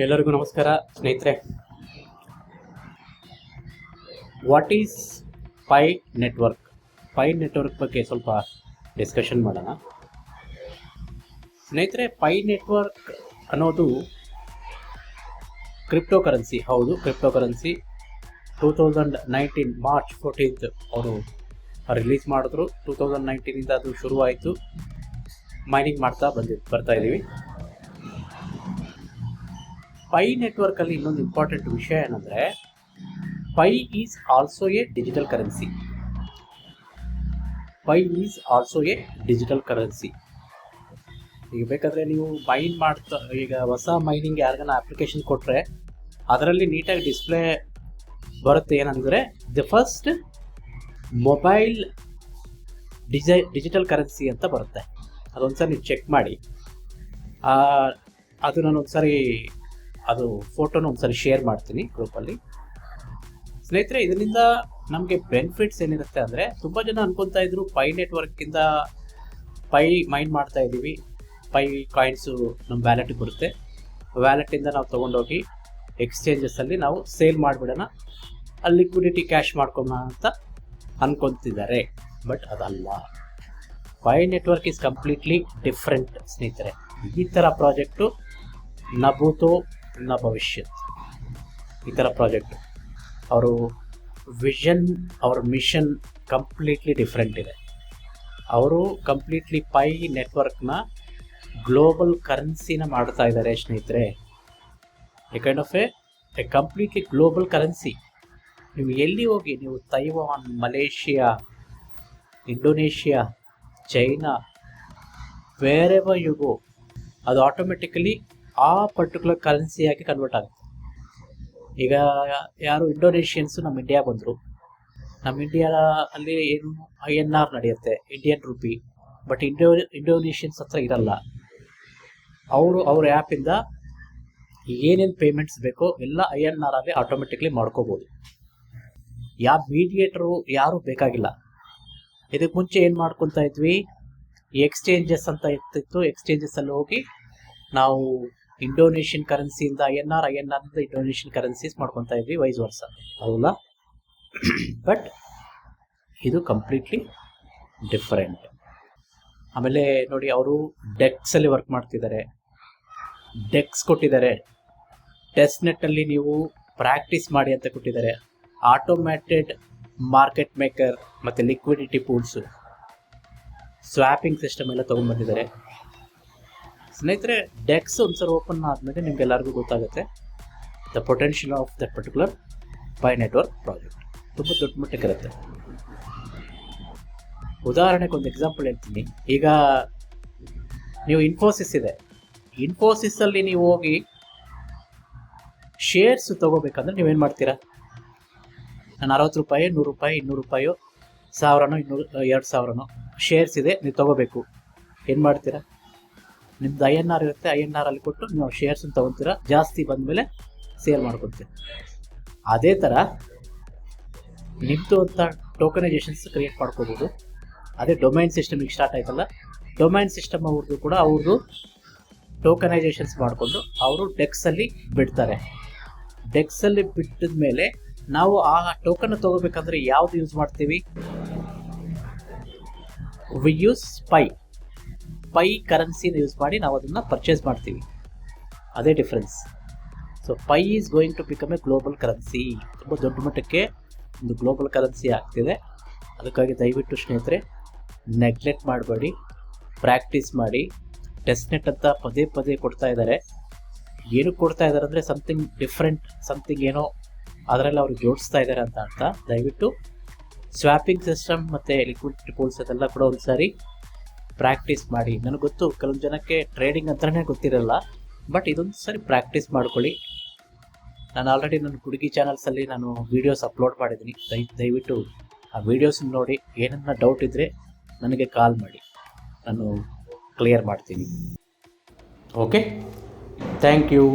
ಎಲ್ಲರಿಗೂ ನಮಸ್ಕಾರ ಸ್ನೇಹಿತರೆ. What is Pi network? Pi network ಬಗ್ಗೆ ಸ್ವಲ್ಪ ಡಿಸ್ಕಷನ್ ಮಾಡೋಣ ಸ್ನೇಹಿತರೆ. ಪೈ ನೆಟ್ವರ್ಕ್ ಅನ್ನೋದು ಕ್ರಿಪ್ಟೋ ಕರೆನ್ಸಿ. ಹೌದು, ಕ್ರಿಪ್ಟೋ ಕರೆನ್ಸಿ 2019 ಮಾರ್ಚ್ 14 ಅವರು ರಿಲೀಸ್ ಮಾಡಿದ್ರು. 2019 ಅದು ಶುರುವಾಯಿತು. ಮೈನಿಂಗ್ ಬರ್ತಾ ಇದ್ದೀವಿ. ಪೈ ನೆಟ್ವರ್ಕಲ್ಲಿ ಇನ್ನೊಂದು ಇಂಪಾರ್ಟೆಂಟ್ ವಿಷಯ ಏನಂದರೆ, Pi is also a digital currency. Pi is also a digital currency. ಈಗ ಬೇಕಾದರೆ ನೀವು ಮೈನ್ ಈಗ ಹೊಸ ಮೈನಿಂಗ್ ಯಾರಿಗಾನ ಅಪ್ಲಿಕೇಶನ್ ಕೊಟ್ಟರೆ ಅದರಲ್ಲಿ ನೀಟಾಗಿ ಡಿಸ್ಪ್ಲೇ ಬರುತ್ತೆ. ಏನಂದರೆ the first mobile digital currency ಅಂತ ಬರುತ್ತೆ. ಅದೊಂದ್ಸರಿ ನೀವು ಚೆಕ್ ಮಾಡಿ. ಅದು ನಾನೊಂದ್ಸರಿ ಅದು ಫೋಟೋನ ಒಂದ್ಸರಿ ಶೇರ್ ಮಾಡ್ತೀನಿ ಗ್ರೂಪಲ್ಲಿ. ಸ್ನೇಹಿತರೆ, ಇದರಿಂದ ನಮಗೆ ಬೆನಿಫಿಟ್ಸ್ ಏನಿರುತ್ತೆ ಅಂದರೆ, ತುಂಬ ಜನ ಅನ್ಕೊತಾ ಇದ್ರು ಪೈ ನೆಟ್ವರ್ಕಿಂದ ಪೈ ಮೈನ್ ಮಾಡ್ತಾ ಇದ್ದೀವಿ, ಪೈ ಕಾಯಿನ್ಸು ನಮ್ಮ ವ್ಯಾಲೆಟ್ಗೆ ಬರುತ್ತೆ, ವ್ಯಾಲೆಟ್ಟಿಂದ ನಾವು ತೊಗೊಂಡೋಗಿ ಎಕ್ಸ್ಚೇಂಜಸಲ್ಲಿ ನಾವು ಸೇಲ್ ಮಾಡಿಬಿಡೋಣ, ಅಲ್ಲಿ ಲಿಕ್ವಿಡಿಟಿ ಕ್ಯಾಶ್ ಮಾಡ್ಕೊಳ ಅಂತ ಅನ್ಕೊತಿದ್ದಾರೆ. ಬಟ್ ಅದಲ್ಲ. Pi network is completely different ಸ್ನೇಹಿತರೆ. ಈ ಥರ ಪ್ರಾಜೆಕ್ಟು ನ ಭೂತೋ ನ ಭವಿಷ್ಯತ್. ಈ ಥರ ಪ್ರಾಜೆಕ್ಟು ಅವರು ವಿಷನ್, ಅವ್ರ ಮಿಷನ್ ಕಂಪ್ಲೀಟ್ಲಿ ಡಿಫ್ರೆಂಟ್ ಇದೆ. ಅವರು ಕಂಪ್ಲೀಟ್ಲಿ ಪೈ ನೆಟ್ವರ್ಕ್ನ ಗ್ಲೋಬಲ್ ಕರೆನ್ಸಿನ ಮಾಡ್ತಾ ಇದ್ದಾರೆ ಸ್ನೇಹಿತರೆ. A kind of a completely global currency. ನೀವು ಎಲ್ಲಿ ಹೋಗಿ, ನೀವು Taiwan, Malaysia, Indonesia, China, wherever you go, ಅದು ಆಟೋಮೆಟಿಕಲಿ ಆ ಪರ್ಟಿಕ್ಯುಲರ್ ಕರೆನ್ಸಿಯಾಗಿ ಕನ್ವರ್ಟ್ ಆಗುತ್ತೆ. ಈಗ ಯಾರು ಇಂಡೋನೇಷಿಯನ್ಸು ನಮ್ಮ ಇಂಡಿಯಾ ಬಂದರು, ನಮ್ಮ ಇಂಡಿಯಾ ಅಲ್ಲಿ ಏನು INR ನಡೆಯುತ್ತೆ, ಇಂಡಿಯನ್ ರುಪಿ. ಬಟ್ ಇಂಡೋನೇಷಿಯನ್ಸ್ ಹತ್ರ ಇರಲ್ಲ. ಅವ್ರ ಆ್ಯಪಿಂದ ಏನೇನು ಪೇಮೆಂಟ್ಸ್ ಬೇಕೋ ಎಲ್ಲ INR ಅಲ್ಲಿ ಆಟೋಮೆಟಿಕ್ಲಿ ಮಾಡ್ಕೋಬೋದು. ಯಾವ ಮೀಡಿಯೇಟರು ಯಾರೂ ಬೇಕಾಗಿಲ್ಲ. ಇದಕ್ಕೆ ಮುಂಚೆ ಏನು ಮಾಡ್ಕೊತಾ ಇದ್ವಿ, ಎಕ್ಸ್ಚೇಂಜಸ್ ಅಂತ ಇರ್ತಿತ್ತು. ಎಕ್ಸ್ಚೇಂಜಸಲ್ಲಿ ಹೋಗಿ ನಾವು ಇಂಡೋನೇಷಿಯನ್ ಕರೆನ್ಸಿಯಿಂದ INR ಇಂದ ಇಂಡೋನೇಷಿಯನ್ ಕರೆನ್ಸೀಸ್ ಮಾಡ್ಕೊತಾ ಇದ್ವಿ, ವೈಸ್ ವರ್ಸ. ಹೌದಲ್ಲ? ಬಟ್ ಇದು ಕಂಪ್ಲೀಟ್ಲಿ ಡಿಫರೆಂಟ್. ಆಮೇಲೆ ನೋಡಿ, ಅವರು ಡೆಕ್ಸಲ್ಲಿ ವರ್ಕ್ ಮಾಡ್ತಿದ್ದಾರೆ. ಡೆಕ್ಸ್ ಕೊಟ್ಟಿದ್ದಾರೆ. ಟೆಸ್ಟ್ ನೆಟ್ಟಲ್ಲಿ ನೀವು ಪ್ರಾಕ್ಟೀಸ್ ಮಾಡಿ ಅಂತ ಕೊಟ್ಟಿದ್ದಾರೆ. ಆಟೋಮ್ಯಾಟೆಡ್ ಮಾರ್ಕೆಟ್ ಮೇಕರ್ ಮತ್ತು ಲಿಕ್ವಿಡಿಟಿ ಪೂಲ್ಸು, ಸ್ವ್ಯಾಪಿಂಗ್ ಸಿಸ್ಟಮ್ ಎಲ್ಲ ತೊಗೊಂಡ್ಬಂದಿದ್ದಾರೆ ಸ್ನೇಹಿತರೆ. ಡೆಕ್ಸ್ ಒಂದ್ಸರಿ ಓಪನ್ ಆದಮೇಲೆ ನಿಮ್ಗೆಲ್ಲರಿಗೂ ಗೊತ್ತಾಗುತ್ತೆ the potential of that particular Pi network project ತುಂಬ ದೊಡ್ಡ ಮಟ್ಟಕ್ಕಿರುತ್ತೆ. ಉದಾಹರಣೆಗೆ ಒಂದು ಎಕ್ಸಾಂಪಲ್ ಹೇಳ್ತೀನಿ. ಈಗ ನೀವು ಇನ್ಫೋಸಿಸ್ ಇದೆ, ಇನ್ಫೋಸಿಸಲ್ಲಿ ನೀವು ಹೋಗಿ ಶೇರ್ಸ್ ತೊಗೋಬೇಕಂದ್ರೆ ನೀವೇನು ಮಾಡ್ತೀರಾ? ನಾನು 60 ರೂಪಾಯಿ, 100 ರೂಪಾಯಿ, 200 ರೂಪಾಯೋ, 1000ನೋ, 2000ನೋ ಶೇರ್ಸ್ ಇದೆ, ನೀವು ತೊಗೋಬೇಕು. ಏನು ಮಾಡ್ತೀರಾ? ನಿಮ್ದು INR ಇರುತ್ತೆ, INR ಅಲ್ಲಿ ಕೊಟ್ಟು ನೀವು ಶೇರ್ಸನ್ನು ತೊಗೊತೀರಾ. ಜಾಸ್ತಿ ಬಂದಮೇಲೆ ಸೇಲ್ ಮಾಡ್ಕೊತೀರ. ಅದೇ ಥರ ನಿಮ್ಮದು ಅಂತ ಟೋಕನೈಜೇಷನ್ಸ್ ಕ್ರಿಯೇಟ್ ಮಾಡ್ಕೋಬೋದು. ಅದೇ ಡೊಮೈನ್ ಸಿಸ್ಟಮಿಗೆ ಸ್ಟಾರ್ಟ್ ಆಯ್ತಲ್ಲ, ಡೊಮೈನ್ ಸಿಸ್ಟಮ್ ಅವ್ರದ್ದು ಕೂಡ ಅವ್ರದ್ದು ಟೋಕನೈಜೇಷನ್ಸ್ ಮಾಡಿಕೊಂಡು ಅವರು ಡೆಕ್ಸಲ್ಲಿ ಬಿಡ್ತಾರೆ. ಡೆಕ್ಸಲ್ಲಿ ಬಿಟ್ಟಿದ ಮೇಲೆ ನಾವು ಆ ಟೋಕನ್ ತೊಗೋಬೇಕಂದ್ರೆ ಯಾವುದು ಯೂಸ್ ಮಾಡ್ತೀವಿ? ವಿ ಯೂಸ್ ಪೈ ಕರೆನ್ಸಿನ ಯೂಸ್ ಮಾಡಿ ನಾವು ಅದನ್ನು ಪರ್ಚೇಸ್ ಮಾಡ್ತೀವಿ. ಅದೇ difference. So Pi is going to become a global currency. ತುಂಬ ದೊಡ್ಡ ಮಟ್ಟಕ್ಕೆ ಒಂದು ಗ್ಲೋಬಲ್ ಕರೆನ್ಸಿ ಆಗ್ತಿದೆ. ಅದಕ್ಕಾಗಿ ದಯವಿಟ್ಟು ಸ್ನೇಹಿತರೆ ನೆಗ್ಲೆಕ್ಟ್ ಮಾಡಬೇಡಿ, ಪ್ರಾಕ್ಟೀಸ್ ಮಾಡಿ. ಟೆಸ್ಟ್ ನೆಟ್ ಅಂತ ಪದೇ ಪದೇ ಕೊಡ್ತಾ ಇದ್ದಾರೆ. ಏನಕ್ಕೆ ಕೊಡ್ತಾ ಇದ್ದಾರೆ ಅಂದರೆ ಸಮಥಿಂಗ್ ಡಿಫ್ರೆಂಟ್, ಸಮಥಿಂಗ್ ಏನೋ ಅದರಲ್ಲಿ ಅವ್ರಿಗೆ ಜೋಡಿಸ್ತಾ ಇದ್ದಾರೆ ಅಂತ ಅರ್ಥ. ದಯವಿಟ್ಟು ಸ್ವ್ಯಾಪಿಂಗ್ ಸಿಸ್ಟಮ್ ಮತ್ತು ಲಿಕ್ವಿಡಿಟಿ ಪೂಲ್ಸ್ ಅದೆಲ್ಲ ಕೂಡ ಒಂದು ಸಾರಿ ಪ್ರಾಕ್ಟೀಸ್ ಮಾಡಿ. ನನಗೆ ಗೊತ್ತು ಕೆಲವೊಂದು ಜನಕ್ಕೆ ಟ್ರೇಡಿಂಗ್ ಅಂತಲೇ ಗೊತ್ತಿರಲ್ಲ, ಬಟ್ ಇದೊಂದು ಸರಿ ಪ್ರಾಕ್ಟೀಸ್ ಮಾಡ್ಕೊಳ್ಳಿ. ನಾನು ಆಲ್ರೆಡಿ ನನ್ನ ಹುಡುಗಿ ಚಾನಲ್ಸಲ್ಲಿ ನಾನು ವೀಡಿಯೋಸ್ ಅಪ್ಲೋಡ್ ಮಾಡಿದ್ದೀನಿ. ದಯವಿಟ್ಟು ಆ ವೀಡಿಯೋಸ್ ನೋಡಿ. ಏನನ್ನ ಡೌಟ್ ಇದ್ದರೆ ನನಗೆ ಕಾಲ್ ಮಾಡಿ, ನಾನು ಕ್ಲಿಯರ್ ಮಾಡ್ತೀನಿ. Okay, thank you.